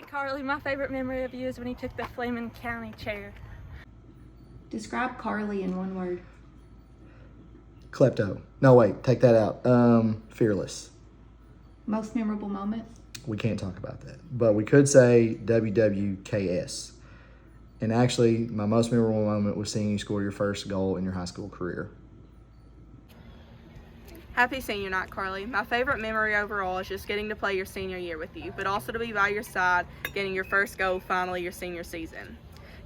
Hi Carly, my favorite memory of you is when you took the Fleming County chair. Describe Carly in one word. Klepto. No, wait, take that out. Fearless. Most memorable moment. We can't talk about that. But we could say WWKS. And actually, my most memorable moment was seeing you score your first goal in your high school career. Happy senior night, Carly. My favorite memory overall is just getting to play your senior year with you, but also to be by your side, getting your first goal finally your senior season.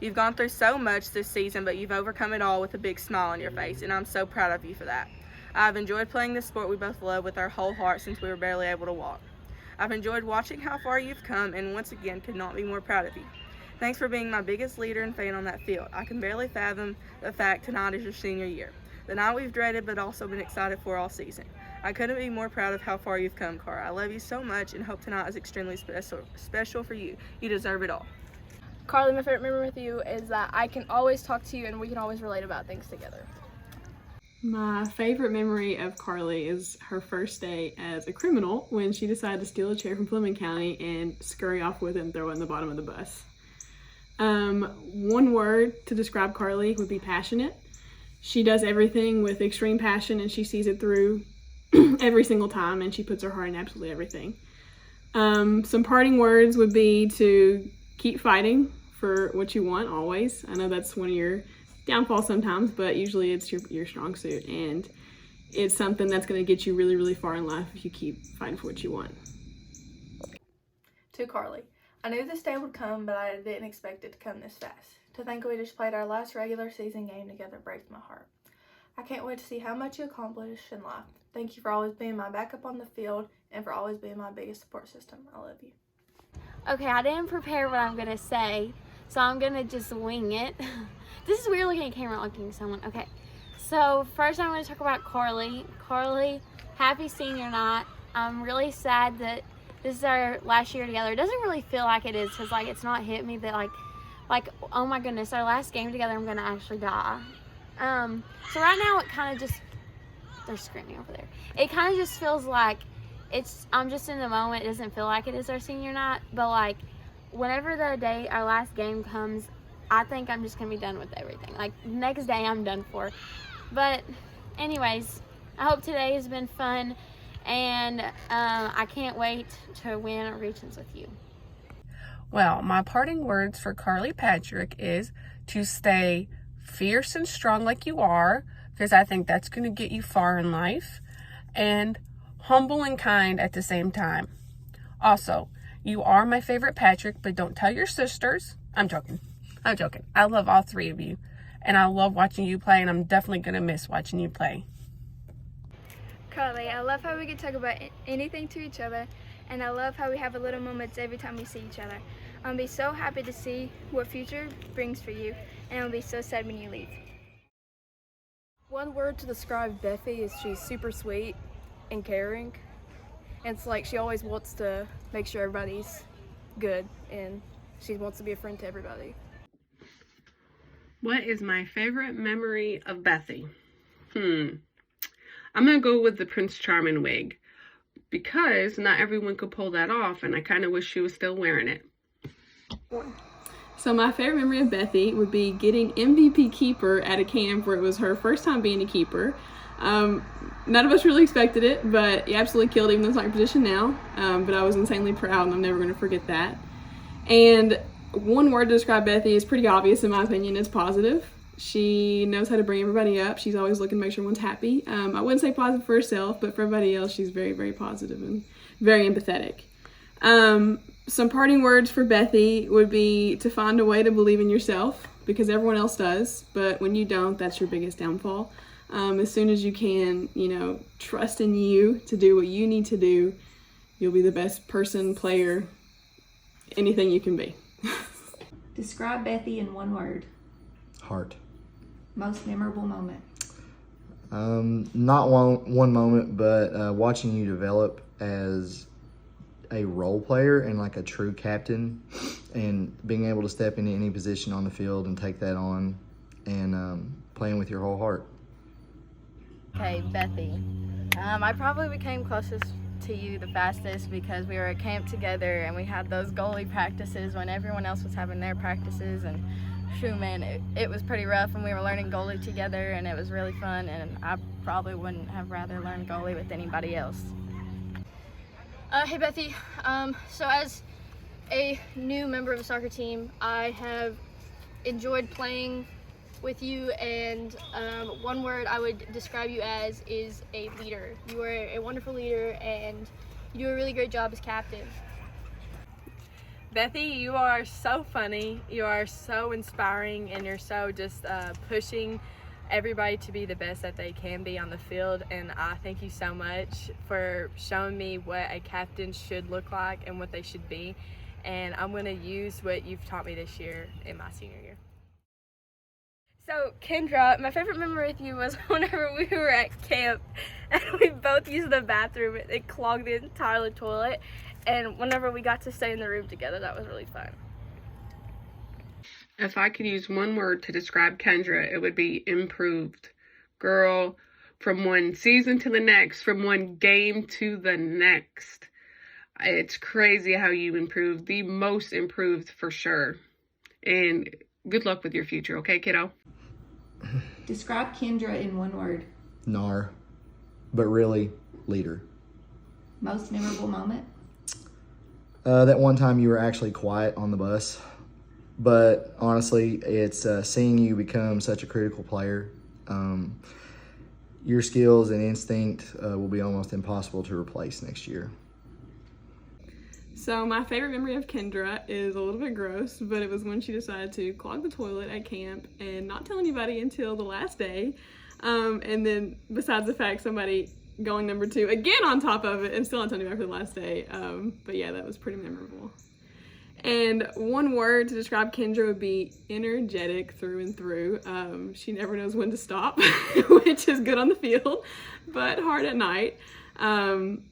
You've gone through so much this season, but you've overcome it all with a big smile on your face, and I'm so proud of you for that. I've enjoyed playing this sport we both love with our whole heart since we were barely able to walk. I've enjoyed watching how far you've come, and once again could not be more proud of you. Thanks for being my biggest leader and fan on that field. I can barely fathom the fact tonight is your senior year. The night we've dreaded but also been excited for all season. I couldn't be more proud of how far you've come, Cara. I love you so much and hope tonight is extremely special for you. You deserve it all. Carly, my favorite memory with you is that I can always talk to you and we can always relate about things together. My favorite memory of Carly is her first day as a criminal when she decided to steal a chair from Fleming County and scurry off with it and throw it in the bottom of the bus. One word to describe Carly would be passionate. She does everything with extreme passion and she sees it through every single time, and she puts her heart in absolutely everything. Some parting words would be to keep fighting for what you want always. I know that's one of your downfalls sometimes, but usually it's your strong suit, and it's something that's going to get you really, really far in life if you keep fighting for what you want. To Carly, I knew this day would come, but I didn't expect it to come this fast. To think we just played our last regular season game together breaks my heart. I can't wait to see how much you accomplish in life. Thank you for always being my backup on the field and for always being my biggest support system. I love you. Okay, I didn't prepare what I'm gonna say, so I'm gonna just wing it. This is weird looking at camera looking at someone. Okay, so first I'm gonna talk about Carly. Carly, happy senior night. I'm really sad that this is our last year together. It doesn't really feel like it is because like it's not hit me that like oh my goodness, our last game together I'm gonna actually die. So right now it kind of just, they're screaming over there. It kind of just feels like I'm just in the moment. It doesn't feel like it is our senior night, but like whenever the day our last game comes, I think I'm just gonna be done with everything. Like next day I'm done for. But anyways, I hope today has been fun, and I can't wait to win Regions with you. Well, my parting words for Carly Patrick is to stay fierce and strong like you are, because I think that's going to get you far in life, and humble and kind at the same time. Also, you are my favorite Patrick, but don't tell your sisters. I'm joking. I love all three of you, and I love watching you play, and I'm definitely going to miss watching you play. Carly, I love how we can talk about anything to each other, and I love how we have a little moments every time we see each other. I'll be so happy to see what future brings for you, and I'll be so sad when you leave. One word to describe Bethy is she's super sweet and caring. And it's like she always wants to make sure everybody's good, and she wants to be a friend to everybody. What is my favorite memory of Bethy? I'm going to go with the Prince Charming wig, because not everyone could pull that off, and I kind of wish she was still wearing it. So my favorite memory of Bethy would be getting MVP keeper at a camp where it was her first time being a keeper. None of us really expected it, but you absolutely killed, even though it's not your position now. But I was insanely proud, and I'm never going to forget that. And one word to describe Bethy is pretty obvious in my opinion. It's positive. She knows how to bring everybody up. She's always looking to make sure everyone's happy. I wouldn't say positive for herself, but for everybody else, she's very, very positive and very empathetic. Some parting words for Bethy would be to find a way to believe in yourself, because everyone else does, but when you don't, that's your biggest downfall. As soon as you can, trust in you to do what you need to do, you'll be the best person, player, anything you can be. Describe Bethy in one word. Heart. Most memorable moment. Not one moment, but watching you develop as a role player and like a true captain, and being able to step into any position on the field and take that on, and playing with your whole heart. Okay, Bethy. I probably became closest to you the fastest because we were at camp together and we had those goalie practices when everyone else was having their practices, and shoot, man, it was pretty rough, and we were learning goalie together, and it was really fun, and I probably wouldn't have rather learned goalie with anybody else. Hey Bethy, so as a new member of the soccer team, I have enjoyed playing with you, and one word I would describe you as is a leader. You are a wonderful leader, and you do a really great job as captain. Bethy, you are so funny, you are so inspiring, and you're so just pushing everybody to be the best that they can be on the field, and I thank you so much for showing me what a captain should look like and what they should be, and I'm going to use what you've taught me this year in my senior year. So Kendra, my favorite memory with you was whenever we were at camp and we both used the bathroom. It clogged the entire toilet, and whenever we got to stay in the room together, that was really fun. If I could use one word to describe Kendra, it would be improved. Girl, from one season to the next, from one game to the next. It's crazy how you improved. The most improved for sure. And good luck with your future, okay, kiddo? Describe Kendra in one word. Gnar, but really, leader. Most memorable moment. That one time you were actually quiet on the bus. But honestly, it's seeing you become such a critical player. Your skills and instinct will be almost impossible to replace next year. So my favorite memory of Kendra is a little bit gross, but it was when she decided to clog the toilet at camp and not tell anybody until the last day. And then besides the fact somebody going number 2 again on top of it and still not telling anybody for the last day. But yeah, that was pretty memorable. And one word to describe Kendra would be energetic through and through. She never knows when to stop, which is good on the field, but hard at night. And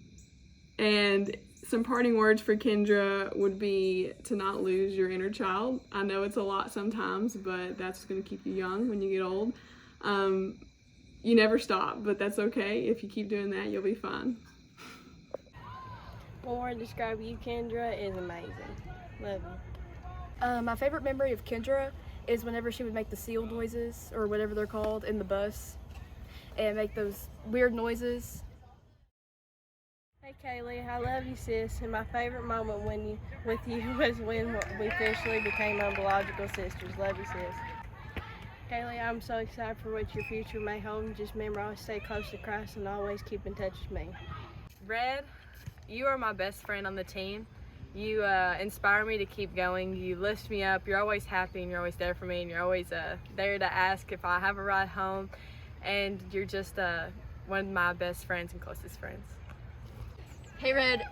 some parting words for Kendra would be to not lose your inner child. I know it's a lot sometimes, but that's going to keep you young when you get old. You never stop, but that's okay. If you keep doing that, you'll be fine. One word to describe you, Kendra, is amazing. Love you. My favorite memory of Kendra is whenever she would make the seal noises, or whatever they're called, in the bus, and make those weird noises. Hey Kaylee, I love you, sis, and my favorite moment with you was when we officially became biological sisters. Love you, sis. Kaylee, I'm so excited for what your future may hold. Just remember, always stay close to Christ and always keep in touch with me. Red, you are my best friend on the team. You inspire me to keep going. You lift me up. You're always happy, and you're always there for me, and you're always there to ask if I have a ride home. And you're just one of my best friends and closest friends. Hey Red,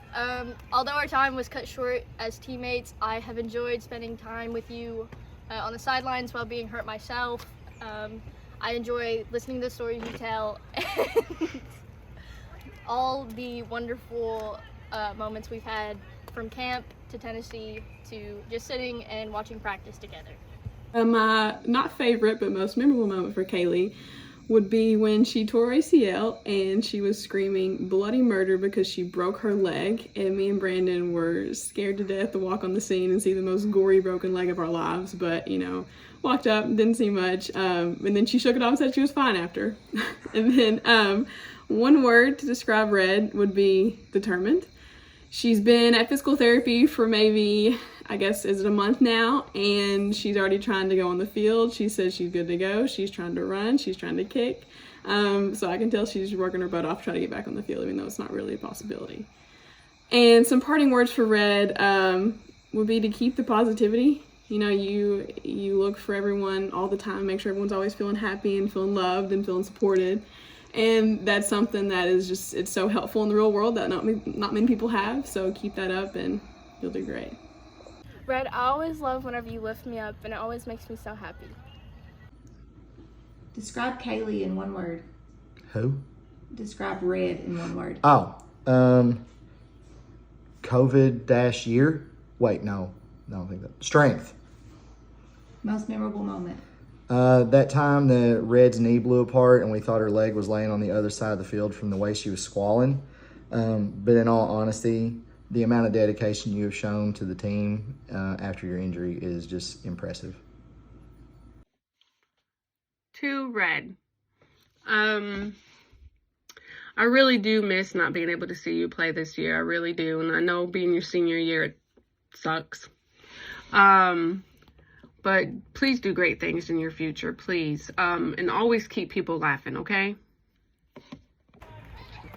although our time was cut short as teammates, I have enjoyed spending time with you on the sidelines while being hurt myself. I enjoy listening to the stories you tell and all the wonderful moments we've had from camp to Tennessee to just sitting and watching practice together. My not favorite but most memorable moment for Kaylee would be when she tore ACL and she was screaming bloody murder because she broke her leg, and me and Brandon were scared to death to walk on the scene and see the most gory broken leg of our lives, but you know, walked up, didn't see much, and then she shook it off and said she was fine after. And then one word to describe Red would be determined. She's been at physical therapy for maybe, I guess, is it a month now? And she's already trying to go on the field. She says she's good to go. She's trying to run. She's trying to kick. So I can tell she's working her butt off to try to get back on the field, even though it's not really a possibility. And some parting words for Red would be to keep the positivity. You know, you look for everyone all the time, make sure everyone's always feeling happy and feeling loved and feeling supported. And that's something that is just, it's so helpful in the real world that not many people have. So keep that up and you'll do great. Red, I always love whenever you lift me up, and it always makes me so happy. Describe Kaylee in one word. Who? Describe Red in one word. Oh, COVID-year? Wait, no, I don't think that. Strength. Most memorable moment. That time the Red's knee blew apart and we thought her leg was laying on the other side of the field from the way she was squalling. But in all honesty, the amount of dedication you have shown to the team after your injury is just impressive. To Red. I really do miss not being able to see you play this year. I really do. And I know being your senior year, it sucks. But please do great things in your future, please. And always keep people laughing, okay?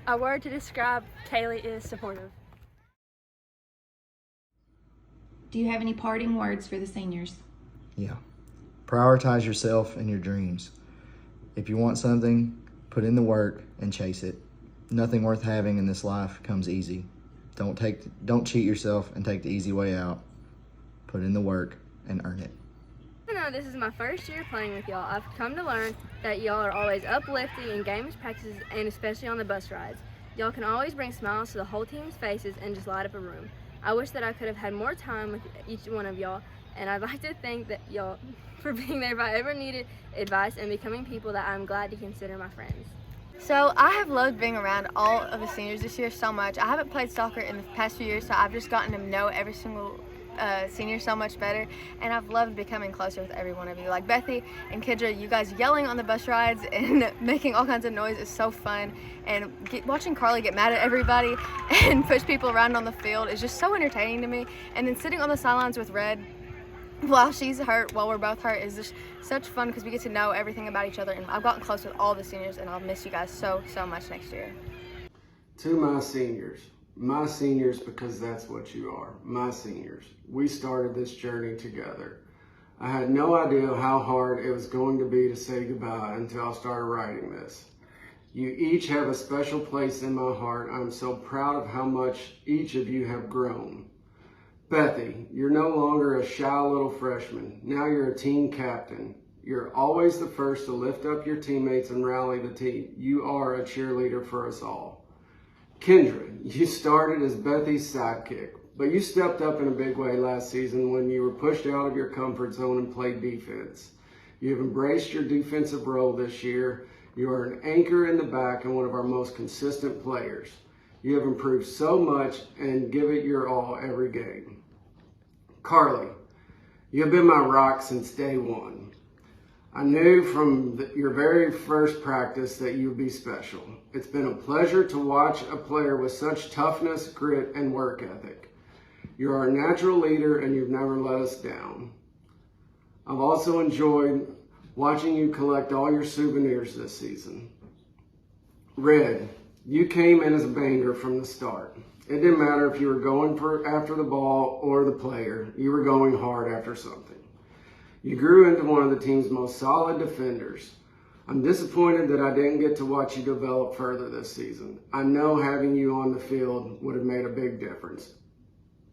A word to describe Kaylee is supportive. Do you have any parting words for the seniors? Yeah. Prioritize yourself and your dreams. If you want something, put in the work and chase it. Nothing worth having in this life comes easy. Don't cheat yourself and take the easy way out. Put in the work and earn it. Even though this is my first year playing with y'all, I've come to learn that y'all are always uplifting in games, practices, and especially on the bus rides. Y'all can always bring smiles to the whole team's faces and just light up a room. I wish that I could have had more time with each one of y'all, and I'd like to thank that y'all for being there if I ever needed advice and becoming people that I'm glad to consider my friends. So I have loved being around all of the seniors this year so much. I haven't played soccer in the past few years, so I've just gotten to know every single senior so much better, and I've loved becoming closer with every one of you. Like Bethy and Kendra, you guys yelling on the bus rides and making all kinds of noise is so fun, and watching Carly get mad at everybody and push people around on the field is just so entertaining to me. And then sitting on the sidelines with Red while she's hurt, while we're both hurt, is just such fun because we get to know everything about each other, and I've gotten close with all the seniors, and I'll miss you guys so much next year. To my seniors, because that's what you are, my seniors. We started this journey together. I had no idea how hard it was going to be to say goodbye until I started writing this. You each have a special place in my heart. I'm so proud of how much each of you have grown. Bethy, you're no longer a shy little freshman. Now you're a team captain. You're always the first to lift up your teammates and rally the team. You are a cheerleader for us all. Kendra, you started as Bethy's sidekick, but you stepped up in a big way last season when you were pushed out of your comfort zone and played defense. You have embraced your defensive role this year. You are an anchor in the back and one of our most consistent players. You have improved so much and give it your all every game. Carly, you have been my rock since day one. I knew from your very first practice that you would be special. It's been a pleasure to watch a player with such toughness, grit, and work ethic. You are a natural leader and you've never let us down. I've also enjoyed watching you collect all your souvenirs this season. Red, you came in as a banger from the start. It didn't matter if you were going after the ball or the player, you were going hard after something. You grew into one of the team's most solid defenders. I'm disappointed that I didn't get to watch you develop further this season. I know having you on the field would have made a big difference.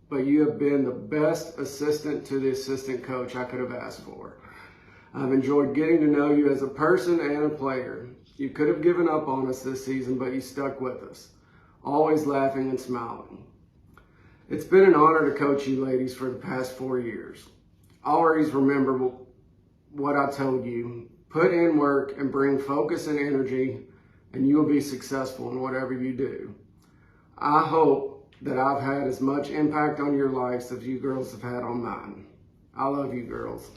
But you have been the best assistant to the assistant coach I could have asked for. I've enjoyed getting to know you as a person and a player. You could have given up on us this season, but you stuck with us, always laughing and smiling. It's been an honor to coach you ladies for the past 4 years. Always remember what I told you. Put in work and bring focus and energy, and you will be successful in whatever you do. I hope that I've had as much impact on your lives as you girls have had on mine. I love you girls.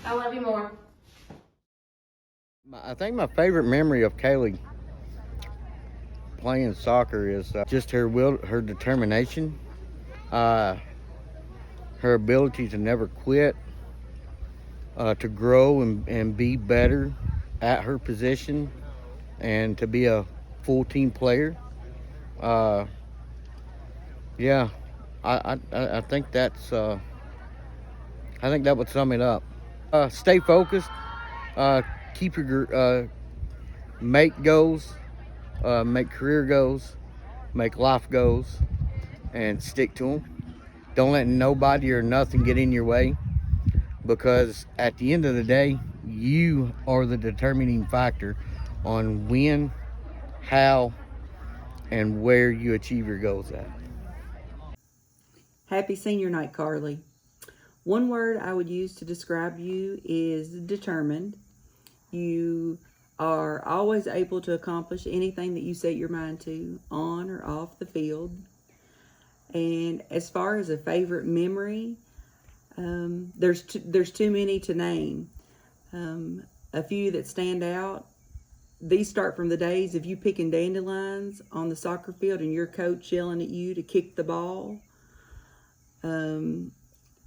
I love you more. I think my favorite memory of Kaylee playing soccer is just her will, her determination, her ability to never quit, to grow and be better at her position, and to be a full team player. Yeah, I think that's I think that would sum it up. Stay focused. Keep your make goals, make career goals, make life goals, and stick to them. Don't let nobody or nothing get in your way, because at the end of the day, you are the determining factor on when, how, and where you achieve your goals at. Happy senior night, Carly. One word I would use to describe you is determined. You are always able to accomplish anything that you set your mind to, on or off the field. And as far as a favorite memory, there's too many to name. A few that stand out. These start from the days of you picking dandelions on the soccer field and your coach yelling at you to kick the ball, to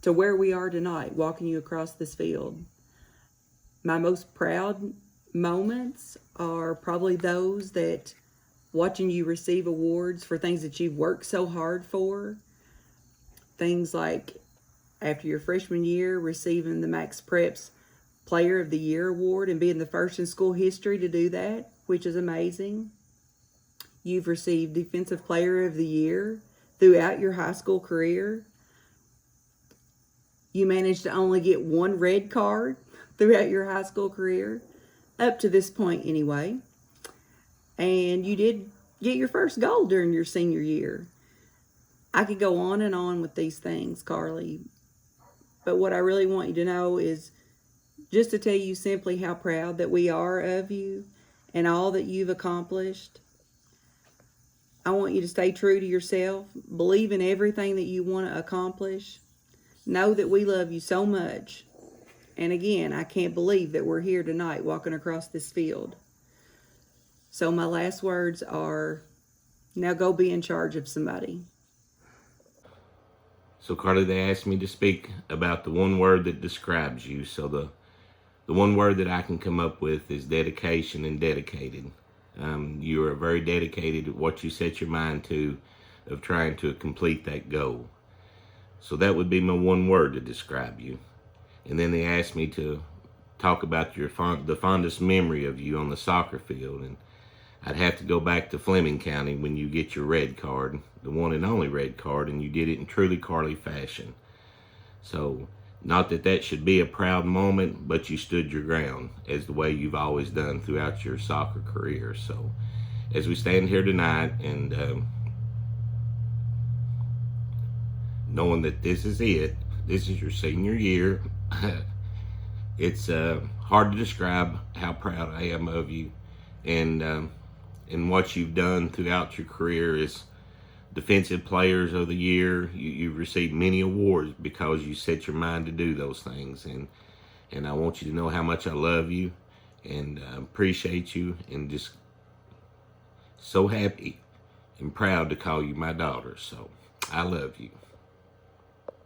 where we are tonight, walking you across this field. My most proud moments are probably those that watching you receive awards for things that you've worked so hard for. Things like after your freshman year, receiving the Max Preps Player of the Year award and being the first in school history to do that, which is amazing. You've received Defensive Player of the Year throughout your high school career. You managed to only get one red card throughout your high school career, up to this point anyway. And you did get your first goal during your senior year. I could go on and on with these things, Carly, but what I really want you to know is just to tell you simply how proud that we are of you and all that you've accomplished. I want you to stay true to yourself, believe in everything that you want to accomplish. Know that we love you so much. And again, I can't believe that we're here tonight walking across this field. So my last words are, now go be in charge of somebody. So Carly, they asked me to speak about the one word that describes you. So the one word that I can come up with is dedication and dedicated. You are very dedicated to what you set your mind to, of trying to complete that goal. So that would be my one word to describe you. And then they asked me to talk about the fondest memory of you on the soccer field. And I'd have to go back to Fleming County when you get your red card, the one and only red card, and you did it in truly Carly fashion. So, not that that should be a proud moment, but you stood your ground, as the way you've always done throughout your soccer career. So, as we stand here tonight and knowing that this is it, this is your senior year, it's hard to describe how proud I am of you. And what you've done throughout your career is Defensive Players of the Year. You've received many awards because you set your mind to do those things. And I want you to know how much I love you and appreciate you, and just so happy and proud to call you my daughter. So I love you.